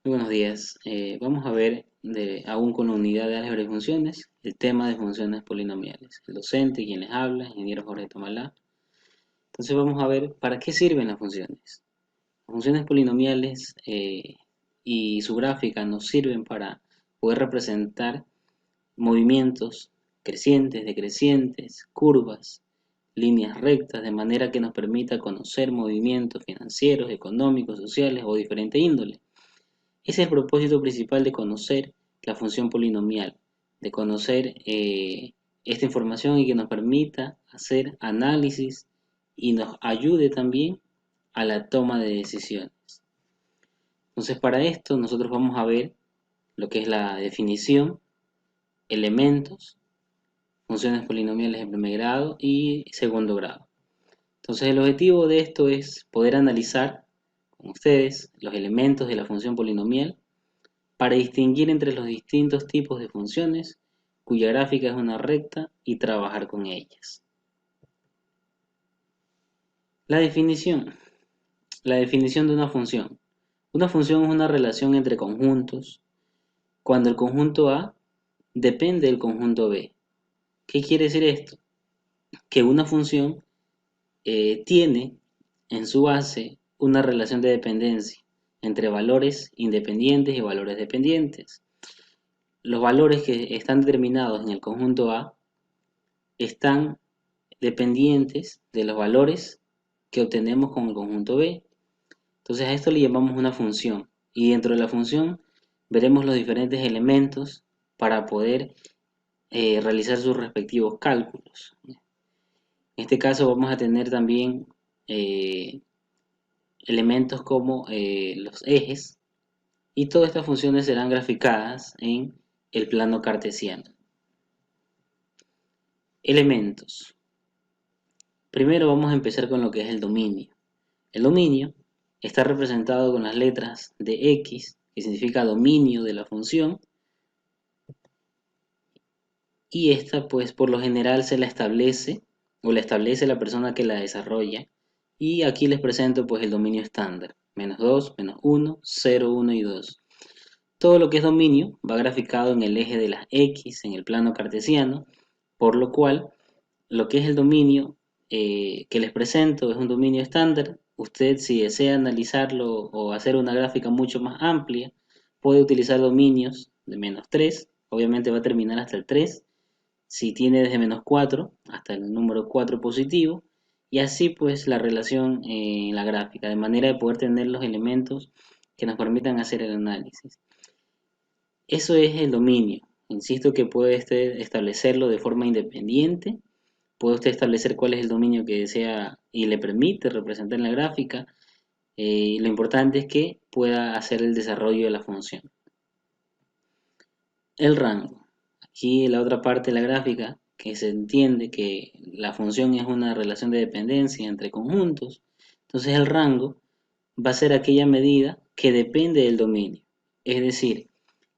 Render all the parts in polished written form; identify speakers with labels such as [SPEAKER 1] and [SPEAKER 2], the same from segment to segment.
[SPEAKER 1] Muy buenos días. Vamos a ver aún con la unidad de álgebra y funciones el tema de funciones polinomiales. El docente, quien les habla, ingeniero Jorge Tomalá. Entonces vamos a ver para qué sirven las funciones. Las funciones polinomiales y su gráfica nos sirven para poder representar movimientos crecientes, decrecientes, curvas, líneas rectas, de manera que nos permita conocer movimientos financieros, económicos, sociales o diferente índole. Ese es el propósito principal de conocer la función polinomial, de conocer esta información y que nos permita hacer análisis y nos ayude también a la toma de decisiones. Entonces, para esto nosotros vamos a ver lo que es la definición, elementos, funciones polinomiales de primer grado y segundo grado. Entonces, el objetivo de esto es poder analizar con ustedes los elementos de la función polinomial para distinguir entre los distintos tipos de funciones cuya gráfica es una recta y trabajar con ellas. La definición. La definición de una función. Una función es una relación entre conjuntos cuando el conjunto A depende del conjunto B. ¿Qué quiere decir esto? Que una función tiene en su base una relación de dependencia entre valores independientes y valores dependientes. Los valores que están determinados en el conjunto A están dependientes de los valores que obtenemos con el conjunto B. Entonces a esto le llamamos una función y dentro de la función veremos los diferentes elementos para poder realizar sus respectivos cálculos. En este caso vamos a tener también elementos como los ejes y todas estas funciones serán graficadas en el plano cartesiano. Elementos. Primero vamos a empezar con lo que es el dominio. El dominio está representado con las letras de X, que significa dominio de la función, y esta pues por lo general se la establece o la establece la persona que la desarrolla, y aquí les presento pues el dominio estándar, menos 2, menos 1, 0, 1 y 2. Todo lo que es dominio va graficado en el eje de las X en el plano cartesiano, por lo cual lo que es el dominio que les presento es un dominio estándar. Usted, si desea analizarlo o hacer una gráfica mucho más amplia, puede utilizar dominios de menos 3, obviamente va a terminar hasta el 3, si tiene desde menos 4 hasta el número 4 positivo, y así pues la relación en la gráfica, de manera de poder tener los elementos que nos permitan hacer el análisis. Eso es el dominio. Insisto que puede establecerlo de forma independiente. Puede usted establecer cuál es el dominio que desea y le permite representar en la gráfica. Lo importante es que pueda hacer el desarrollo de la función. El rango. Aquí en la otra parte de la gráfica, que se entiende que la función es una relación de dependencia entre conjuntos. Entonces el rango va a ser aquella medida que depende del dominio. Es decir,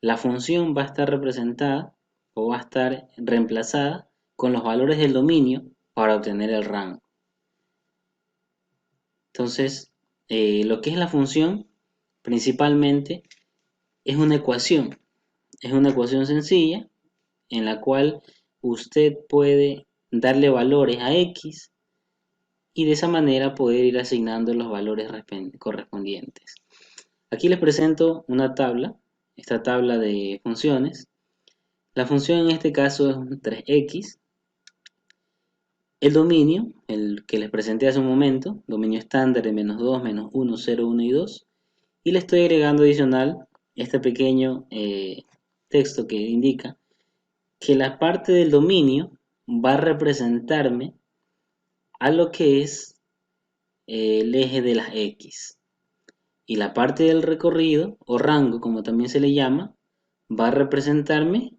[SPEAKER 1] la función va a estar representada o va a estar reemplazada con los valores del dominio para obtener el rango. Entonces, lo que es la función principalmente es una ecuación. Es una ecuación sencilla en la cual usted puede darle valores a X y de esa manera poder ir asignando los valores correspondientes. Aquí les presento una tabla, esta tabla de funciones. La función en este caso es 3x. El dominio, el que les presenté hace un momento, dominio estándar de menos 2, menos 1, 0, 1 y 2. Y le estoy agregando adicional este pequeño texto que indica que la parte del dominio va a representarme a lo que es el eje de las X. Y la parte del recorrido, o rango como también se le llama, va a representarme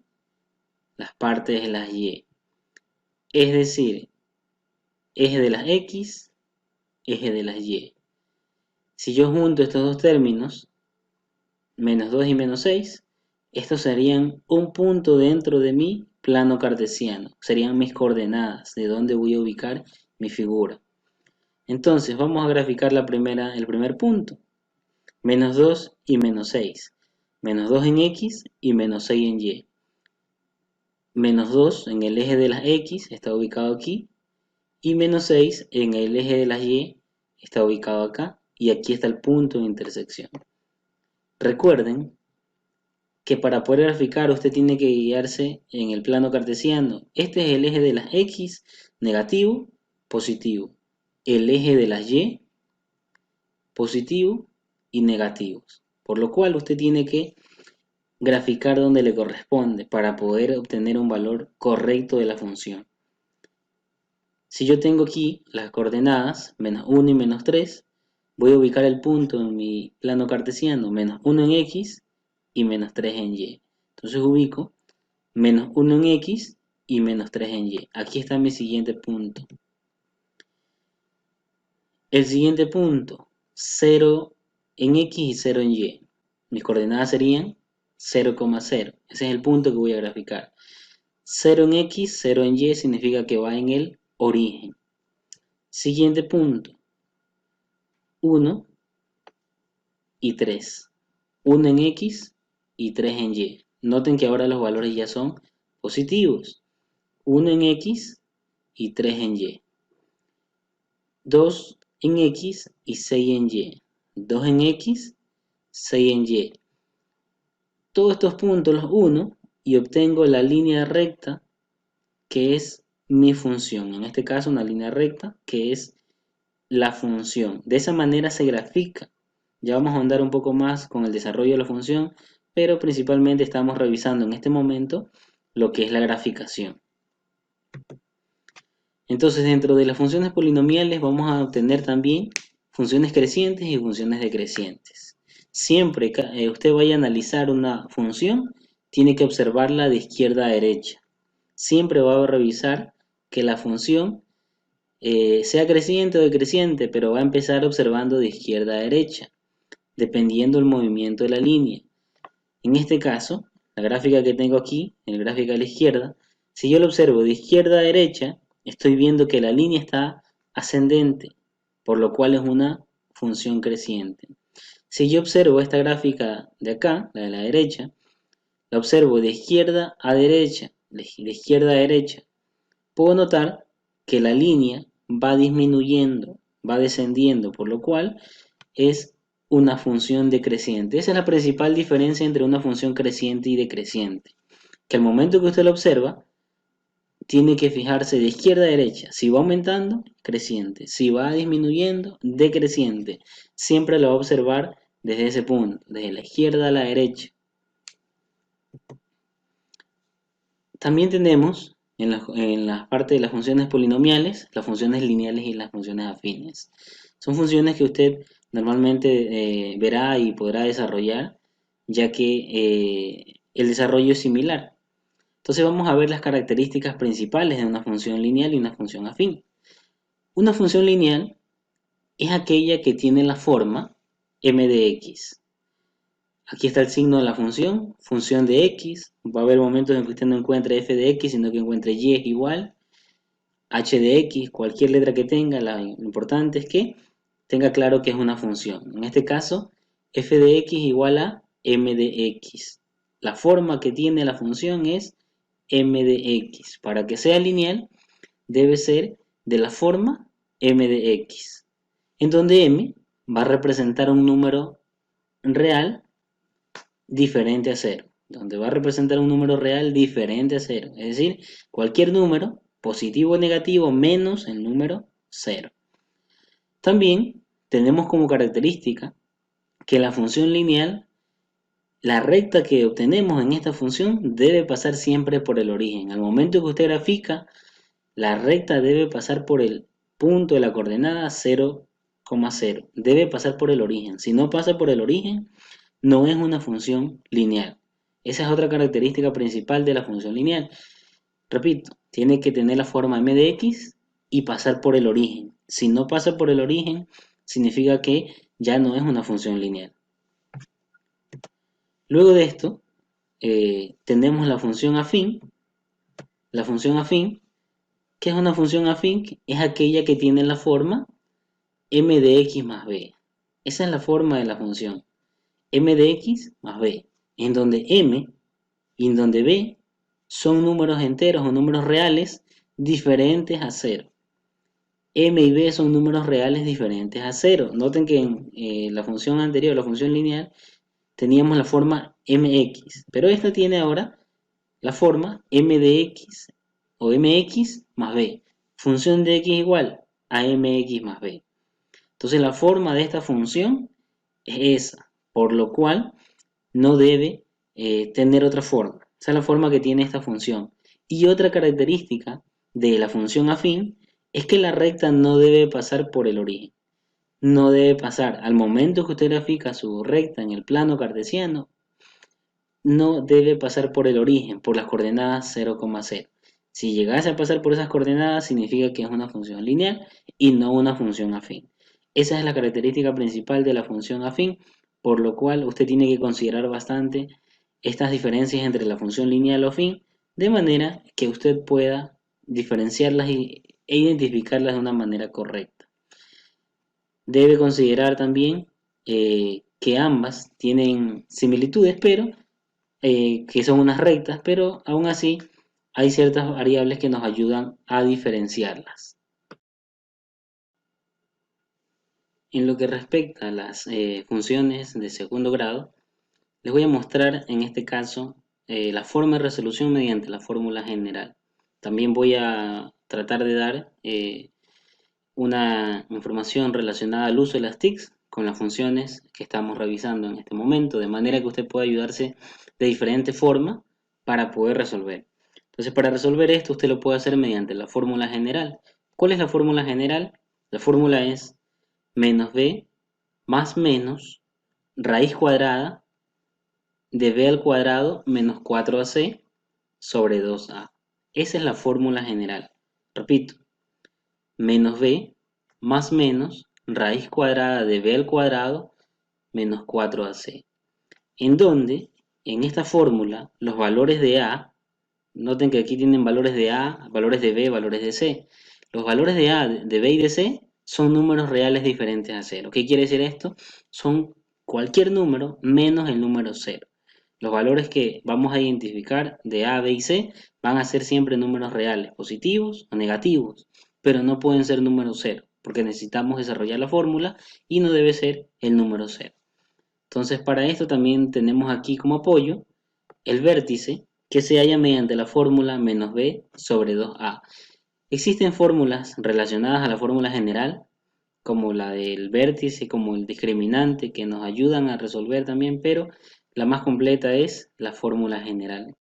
[SPEAKER 1] las partes de las Y. Es decir, eje de las X, eje de las Y. Si yo junto estos dos términos, menos 2 y menos 6, estos serían un punto dentro de mi plano cartesiano. Serían mis coordenadas, de dónde voy a ubicar mi figura. Entonces, vamos a graficar el primer punto. Menos 2 y menos 6. menos 2 en X y menos 6 en Y. Menos 2 en el eje de las X está ubicado aquí y menos 6 en el eje de las Y está ubicado acá y aquí está el punto de intersección. Recuerden que para poder graficar usted tiene que guiarse en el plano cartesiano. Este es el eje de las X, negativo, positivo. El eje de las Y, positivo y negativos. Por lo cual usted tiene que graficar donde le corresponde para poder obtener un valor correcto de la función. Si yo tengo aquí las coordenadas, menos 1 y menos 3, voy a ubicar el punto en mi plano cartesiano, menos 1 en X y menos 3 en Y. Entonces ubico menos 1 en X y menos 3 en Y. Aquí está mi siguiente punto. El siguiente punto, 0 en X y 0 en Y. Mis coordenadas serían 0,0. Ese es el punto que voy a graficar. 0 en X, 0 en Y significa que va en el origen. Siguiente punto, 1 y 3. 1 en X y 3 en Y. Noten que ahora los valores ya son positivos. 1 en X y 3 en Y. 2 en X y 6 en Y. 2 en X, 6 en Y. Todos estos puntos los uno y obtengo la línea recta que es mi función. En este caso una línea recta que es la función. De esa manera se grafica. Ya vamos a ahondar un poco más con el desarrollo de la función, pero principalmente estamos revisando en este momento lo que es la graficación. Entonces, dentro de las funciones polinomiales vamos a obtener también funciones crecientes y funciones decrecientes. Siempre que usted vaya a analizar una función, tiene que observarla de izquierda a derecha. Siempre va a revisar que la función sea creciente o decreciente, pero va a empezar observando de izquierda a derecha, dependiendo del movimiento de la línea. En este caso, la gráfica que tengo aquí, el gráfico a la izquierda, si yo lo observo de izquierda a derecha, estoy viendo que la línea está ascendente, por lo cual es una función creciente. Si yo observo esta gráfica de acá, la de la derecha, la observo de izquierda a derecha, de izquierda a derecha, puedo notar que la línea va disminuyendo, va descendiendo, por lo cual es una función decreciente. Esa es la principal diferencia entre una función creciente y decreciente. Que al momento que usted la observa, tiene que fijarse de izquierda a derecha. Si va aumentando, creciente. Si va disminuyendo, decreciente. Siempre lo va a observar desde ese punto, desde la izquierda a la derecha. También tenemos en la parte de las funciones polinomiales, las funciones lineales y las funciones afines. Son funciones que usted normalmente verá y podrá desarrollar, ya que el desarrollo es similar. Entonces vamos a ver las características principales de una función lineal y una función afín. Una función lineal es aquella que tiene la forma m de x. Aquí está el signo de la función de x. Va a haber momentos en que usted no encuentre f de x, sino que encuentre y es igual, h de x, cualquier letra que tenga, lo importante es que tenga claro que es una función. En este caso, f de x igual a m de x. La forma que tiene la función es m de x. Para que sea lineal, debe ser de la forma m de x, en donde m va a representar un número real diferente a 0, donde va a representar un número real diferente a 0, es decir, cualquier número, positivo o negativo, menos el número 0. También tenemos como característica que la función lineal, la recta que obtenemos en esta función debe pasar siempre por el origen. Al momento que usted grafica, la recta debe pasar por el punto de la coordenada 0,0. Debe pasar por el origen. Si no pasa por el origen, no es una función lineal. Esa es otra característica principal de la función lineal. Repito, tiene que tener la forma m de x y pasar por el origen. Si no pasa por el origen, significa que ya no es una función lineal. Luego de esto, tenemos la función afín. La función afín, ¿qué es una función afín? Es aquella que tiene la forma m de x más b. Esa es la forma de la función. M de x más b. en donde m y en donde b son números enteros o números reales diferentes a cero. M y B son números reales diferentes a cero. Noten que en la función anterior, la función lineal, teníamos la forma mx, pero esta tiene ahora la forma m de x o mx más b. Función de x igual a mx más b. Entonces la forma de esta función es esa, por lo cual no debe tener otra forma. Esa es la forma que tiene esta función. Y otra característica de la función afín es que la recta no debe pasar por el origen. No debe pasar. Al momento que usted grafica su recta en el plano cartesiano, no debe pasar por el origen, por las coordenadas 0,0. Si llegase a pasar por esas coordenadas, significa que es una función lineal y no una función afín. Esa es la característica principal de la función afín, por lo cual usted tiene que considerar bastante estas diferencias entre la función lineal o afín, de manera que usted pueda diferenciarlas e identificarlas de una manera correcta. Debe considerar también que ambas tienen similitudes, pero que son unas rectas, pero aún así hay ciertas variables que nos ayudan a diferenciarlas. En lo que respecta a las funciones de segundo grado, les voy a mostrar en este caso la forma de resolución mediante la fórmula general. También voy a tratar de dar una información relacionada al uso de las TICs con las funciones que estamos revisando en este momento, de manera que usted pueda ayudarse de diferente forma para poder resolver. Entonces, para resolver esto, usted lo puede hacer mediante la fórmula general. ¿Cuál es la fórmula general? La fórmula es menos b más menos raíz cuadrada de b al cuadrado menos 4ac sobre 2a. Esa es la fórmula general. Repito, menos b más menos raíz cuadrada de b al cuadrado menos 4ac. En donde, en esta fórmula, los valores de a, noten que aquí tienen valores de a, valores de b, valores de c. Los valores de a, de b y de c son números reales diferentes a cero. ¿Qué quiere decir esto? Son cualquier número menos el número cero. Los valores que vamos a identificar de a, b y c van a ser siempre números reales, positivos o negativos, pero no pueden ser números cero, porque necesitamos desarrollar la fórmula y no debe ser el número cero. Entonces, para esto también tenemos aquí como apoyo el vértice que se halla mediante la fórmula menos b sobre 2a. Existen fórmulas relacionadas a la fórmula general, como la del vértice, como el discriminante, que nos ayudan a resolver también, pero la más completa es la fórmula general,